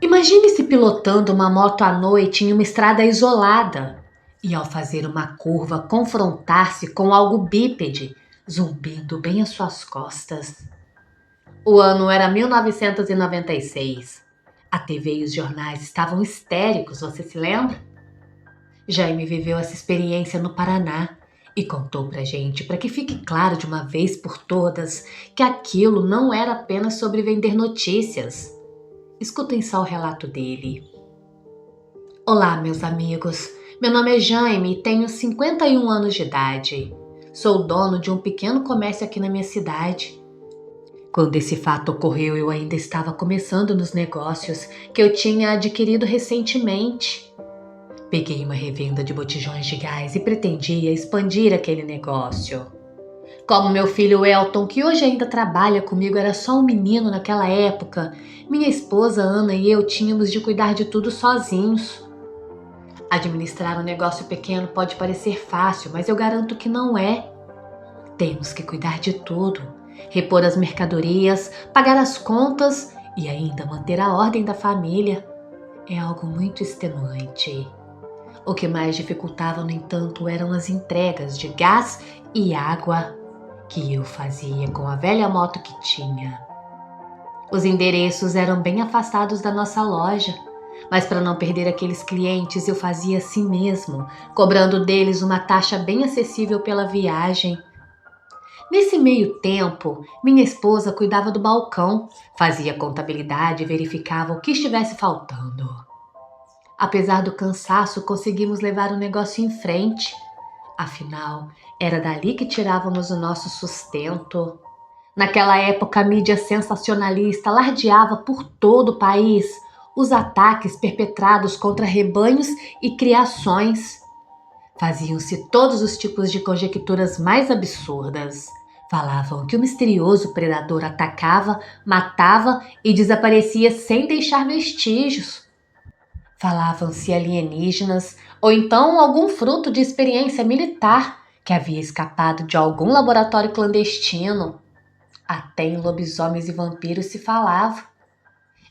Imagine-se pilotando uma moto à noite em uma estrada isolada e, ao fazer uma curva, confrontar-se com algo bípede, zumbindo bem às suas costas. O ano era 1996. A TV e os jornais estavam histéricos, você se lembra? Jaime viveu essa experiência no Paraná e contou pra gente, para que fique claro de uma vez por todas, que aquilo não era apenas sobre vender notícias. Escutem só o relato dele. Olá, meus amigos. Meu nome é Jaime e tenho 51 anos de idade. Sou dono de um pequeno comércio aqui na minha cidade. Quando esse fato ocorreu, eu ainda estava começando nos negócios que eu tinha adquirido recentemente. Peguei uma revenda de botijões de gás e pretendia expandir aquele negócio. Como meu filho Elton, que hoje ainda trabalha comigo, era só um menino naquela época, minha esposa Ana e eu tínhamos de cuidar de tudo sozinhos. Administrar um negócio pequeno pode parecer fácil, mas eu garanto que não é. Temos que cuidar de tudo, repor as mercadorias, pagar as contas e ainda manter a ordem da família. É algo muito extenuante. O que mais dificultava, no entanto, eram as entregas de gás e água que eu fazia com a velha moto que tinha. Os endereços eram bem afastados da nossa loja, mas para não perder aqueles clientes eu fazia assim mesmo, cobrando deles uma taxa bem acessível pela viagem. Nesse meio tempo, minha esposa cuidava do balcão, fazia contabilidade e verificava o que estivesse faltando. Apesar do cansaço, conseguimos levar o negócio em frente. Afinal, era dali que tirávamos o nosso sustento. Naquela época, a mídia sensacionalista alardeava por todo o país os ataques perpetrados contra rebanhos e criações. Faziam-se todos os tipos de conjecturas mais absurdas. Falavam que o misterioso predador atacava, matava e desaparecia sem deixar vestígios. Falavam-se alienígenas ou então algum fruto de experiência militar que havia escapado de algum laboratório clandestino. Até em lobisomens e vampiros se falava.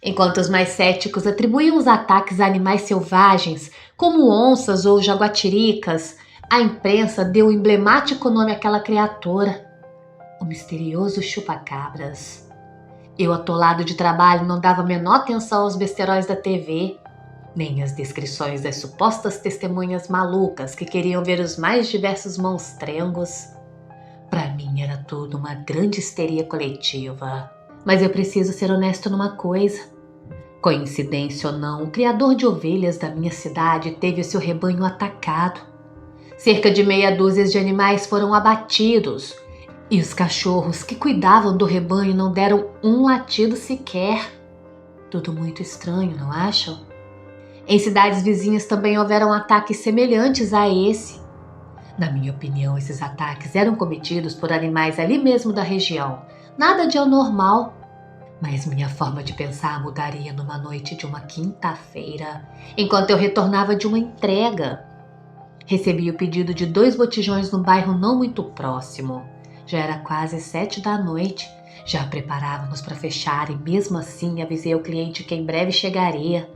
Enquanto os mais céticos atribuíam os ataques a animais selvagens, como onças ou jaguatiricas, a imprensa deu o emblemático nome àquela criatura, o misterioso chupa-cabras. Eu, atolado de trabalho, não dava a menor atenção aos besteróis da TV, nem às descrições das supostas testemunhas malucas que queriam ver os mais diversos monstrengos. Para mim era tudo uma grande histeria coletiva. Mas eu preciso ser honesto numa coisa. Coincidência ou não, o criador de ovelhas da minha cidade teve o seu rebanho atacado. Cerca de meia dúzia de animais foram abatidos e os cachorros que cuidavam do rebanho não deram um latido sequer. Tudo muito estranho, não acham? Em cidades vizinhas também houveram ataques semelhantes a esse. Na minha opinião, esses ataques eram cometidos por animais ali mesmo da região. Nada de anormal. Mas minha forma de pensar mudaria numa noite de uma quinta-feira, enquanto eu retornava de uma entrega. Recebi o pedido de 2 botijões num bairro não muito próximo. Já era quase 7 da noite. Já preparávamos para fechar e mesmo assim avisei ao cliente que em breve chegaria.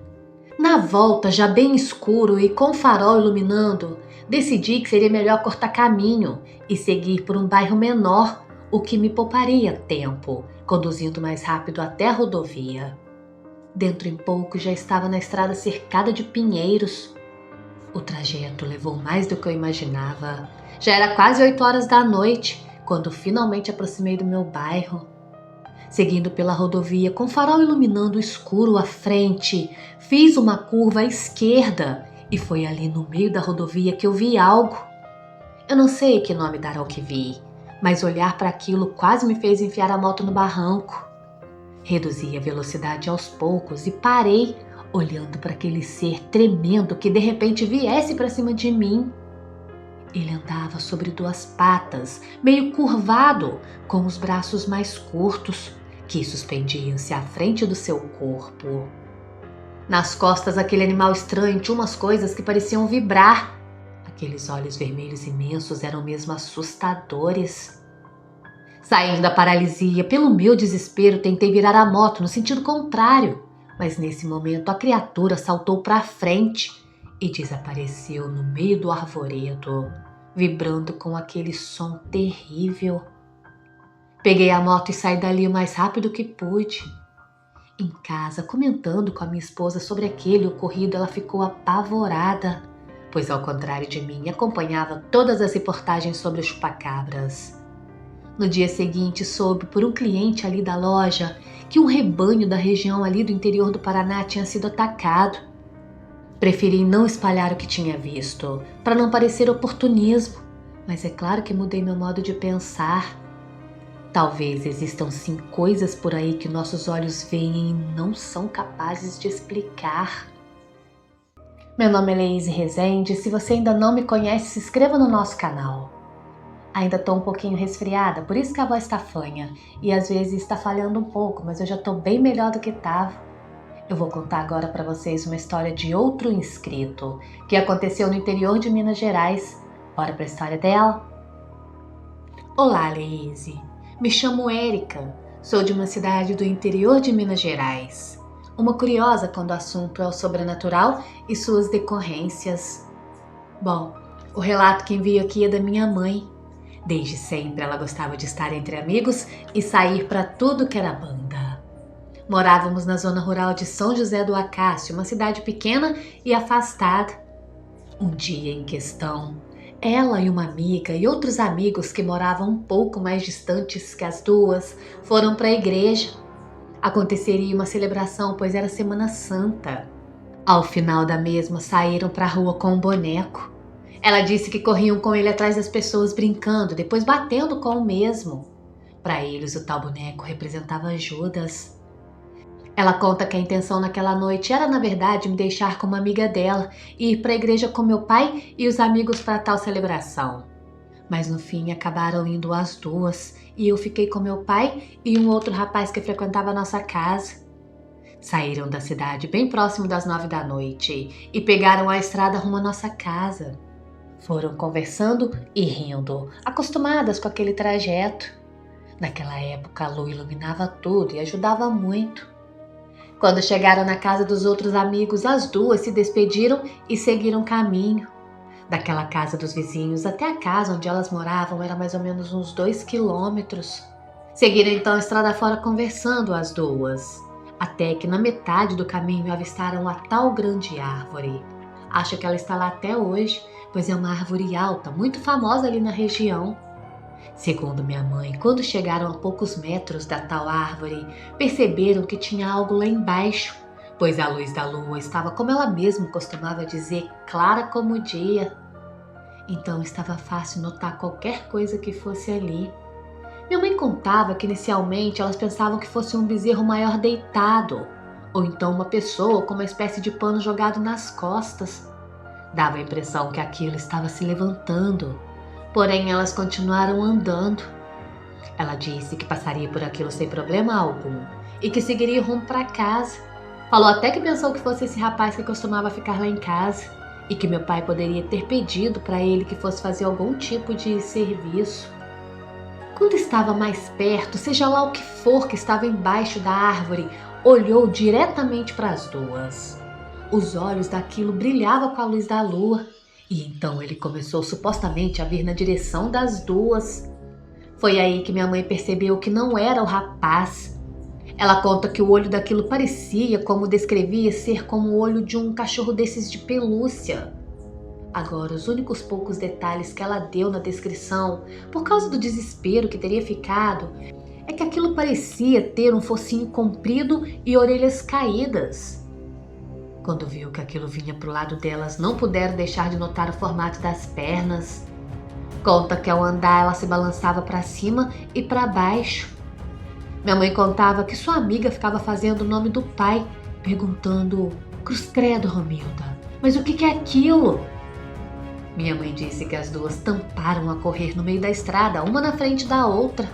Na volta, já bem escuro e com farol iluminando, decidi que seria melhor cortar caminho e seguir por um bairro menor, o que me pouparia tempo, conduzindo mais rápido até a rodovia. Dentro em pouco já estava na estrada cercada de pinheiros. O trajeto levou mais do que eu imaginava. Já era quase 8 horas da noite, quando finalmente aproximei do meu bairro. Seguindo pela rodovia, com farol iluminando o escuro à frente, fiz uma curva à esquerda e foi ali no meio da rodovia que eu vi algo. Eu não sei que nome dar ao que vi, mas olhar para aquilo quase me fez enfiar a moto no barranco. Reduzi a velocidade aos poucos e parei, olhando para aquele ser tremendo que de repente viesse para cima de mim. Ele andava sobre 2 patas, meio curvado, com os braços mais curtos, que suspendiam-se à frente do seu corpo. Nas costas daquele animal estranho tinha umas coisas que pareciam vibrar. Aqueles olhos vermelhos imensos eram mesmo assustadores. Saindo da paralisia, pelo meu desespero, tentei virar a moto no sentido contrário, Mas nesse momento a criatura saltou para frente e desapareceu no meio do arvoredo, vibrando com aquele som terrível. Peguei a moto e saí dali o mais rápido que pude. Em casa, comentando com a minha esposa sobre aquele ocorrido, ela ficou apavorada, pois ao contrário de mim, acompanhava todas as reportagens sobre os chupacabras. No dia seguinte, soube por um cliente ali da loja que um rebanho da região ali do interior do Paraná tinha sido atacado. Preferi não espalhar o que tinha visto, para não parecer oportunismo, mas é claro que mudei meu modo de pensar. Talvez existam sim coisas por aí que nossos olhos veem e não são capazes de explicar. Meu nome é Leíse Rezende, se você ainda não me conhece, se inscreva no nosso canal. Ainda estou um pouquinho resfriada, por isso que a voz está fanha e às vezes está falhando um pouco, mas eu já estou bem melhor do que estava. Eu vou contar agora para vocês uma história de outro inscrito, que aconteceu no interior de Minas Gerais. Bora para a história dela? Olá, Leíse. Me chamo Érica, sou de uma cidade do interior de Minas Gerais. Uma curiosa quando o assunto é o sobrenatural e suas decorrências. Bom, o relato que envio aqui é da minha mãe. Desde sempre ela gostava de estar entre amigos e sair para tudo que era banda. Morávamos na zona rural de São José do Acácio, uma cidade pequena e afastada. Um dia em questão, ela e uma amiga e outros amigos que moravam um pouco mais distantes que as duas foram para a igreja. Aconteceria uma celebração, pois era Semana Santa. Ao final da mesma, saíram para a rua com um boneco. Ela disse que corriam com ele atrás das pessoas brincando, depois batendo com o mesmo. Para eles, o tal boneco representava Judas. Ela conta que a intenção naquela noite era, na verdade, me deixar com uma amiga dela e ir para a igreja com meu pai e os amigos para tal celebração. Mas no fim acabaram indo as duas e eu fiquei com meu pai e um outro rapaz que frequentava a nossa casa. Saíram da cidade bem próximo das 9 da noite e pegaram a estrada rumo à nossa casa. Foram conversando e rindo, acostumadas com aquele trajeto. Naquela época a lua iluminava tudo e ajudava muito. Quando chegaram na casa dos outros amigos, as duas se despediram e seguiram caminho. Daquela casa dos vizinhos até a casa onde elas moravam era mais ou menos uns 2 quilômetros. Seguiram então a estrada fora conversando as duas, até que na metade do caminho avistaram a tal grande árvore. Acho que ela está lá até hoje, pois é uma árvore alta, muito famosa ali na região. Segundo minha mãe, quando chegaram a poucos metros da tal árvore, perceberam que tinha algo lá embaixo, pois a luz da lua estava, como ela mesma costumava dizer, clara como o dia. Então estava fácil notar qualquer coisa que fosse ali. Minha mãe contava que inicialmente elas pensavam que fosse um bezerro maior deitado, ou então uma pessoa com uma espécie de pano jogado nas costas. Dava a impressão que aquilo estava se levantando, porém elas continuaram andando. Ela disse que passaria por aquilo sem problema algum e que seguiria rumo para casa. Falou até que pensou que fosse esse rapaz que costumava ficar lá em casa e que meu pai poderia ter pedido para ele que fosse fazer algum tipo de serviço. Quando estava mais perto, seja lá o que for que estava embaixo da árvore, olhou diretamente para as duas. Os olhos daquilo brilhavam com a luz da lua e então ele começou supostamente a vir na direção das duas. Foi aí que minha mãe percebeu que não era o rapaz. Ela conta que o olho daquilo parecia, como descrevia, ser como o olho de um cachorro desses de pelúcia. Agora, os únicos poucos detalhes que ela deu na descrição, por causa do desespero que teria ficado, é que aquilo parecia ter um focinho comprido e orelhas caídas. Quando viu que aquilo vinha para o lado delas, não puderam deixar de notar o formato das pernas. Conta que ao andar ela se balançava para cima e para baixo. Minha mãe contava que sua amiga ficava fazendo o nome do pai, perguntando: "Cruz credo, Romilda, mas o que é aquilo?" Minha mãe disse que as duas tamparam a correr no meio da estrada, uma na frente da outra.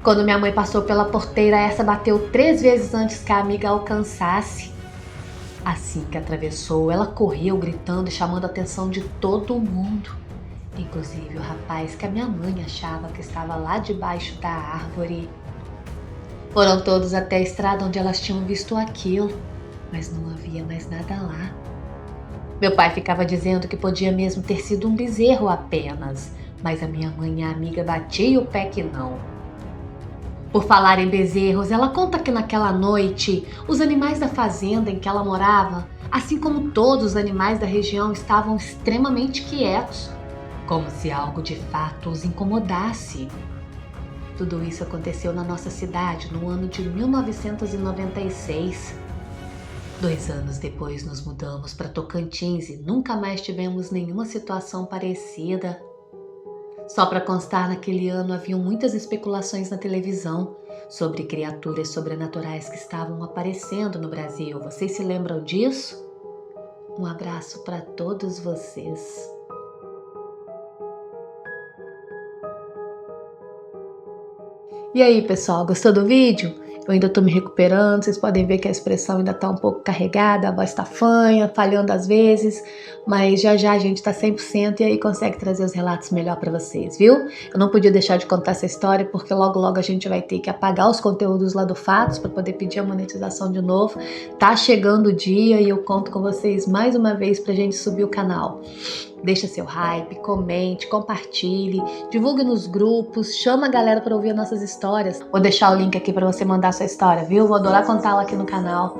Quando minha mãe passou pela porteira, essa bateu 3 vezes antes que a amiga alcançasse. Assim que atravessou, ela correu gritando e chamando a atenção de todo mundo, inclusive o rapaz que a minha mãe achava que estava lá debaixo da árvore. Foram todos até a estrada onde elas tinham visto aquilo. mas não havia mais nada lá. Meu pai ficava dizendo que podia mesmo ter sido um bezerro apenas, mas a minha mãe e a amiga batiam o pé que não. Por falar em bezerros, ela conta que naquela noite, os animais da fazenda em que ela morava, assim como todos os animais da região, estavam extremamente quietos, como se algo de fato os incomodasse. Tudo isso aconteceu na nossa cidade no ano de 1996. 2 anos depois nos mudamos para Tocantins e nunca mais tivemos nenhuma situação parecida. Só para constar, naquele ano haviam muitas especulações na televisão sobre criaturas sobrenaturais que estavam aparecendo no Brasil. Vocês se lembram disso? Um abraço para todos vocês. E aí, pessoal, gostou do vídeo? Eu ainda tô me recuperando, vocês podem ver que a expressão ainda tá um pouco carregada, a voz tá fanha, falhando às vezes, mas já já a gente tá 100% e aí consegue trazer os relatos melhor pra vocês, viu? Eu não podia deixar de contar essa história porque logo logo a gente vai ter que apagar os conteúdos lá do Fatos pra poder pedir a monetização de novo. Tá chegando o dia e eu conto com vocês mais uma vez pra gente subir o canal. Deixa seu hype, comente, compartilhe, divulgue nos grupos, chama a galera para ouvir nossas histórias. Vou deixar o link aqui para você mandar sua história, viu? Vou adorar contá-la aqui no canal.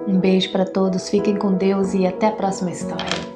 Um beijo para todos, fiquem com Deus e até a próxima história.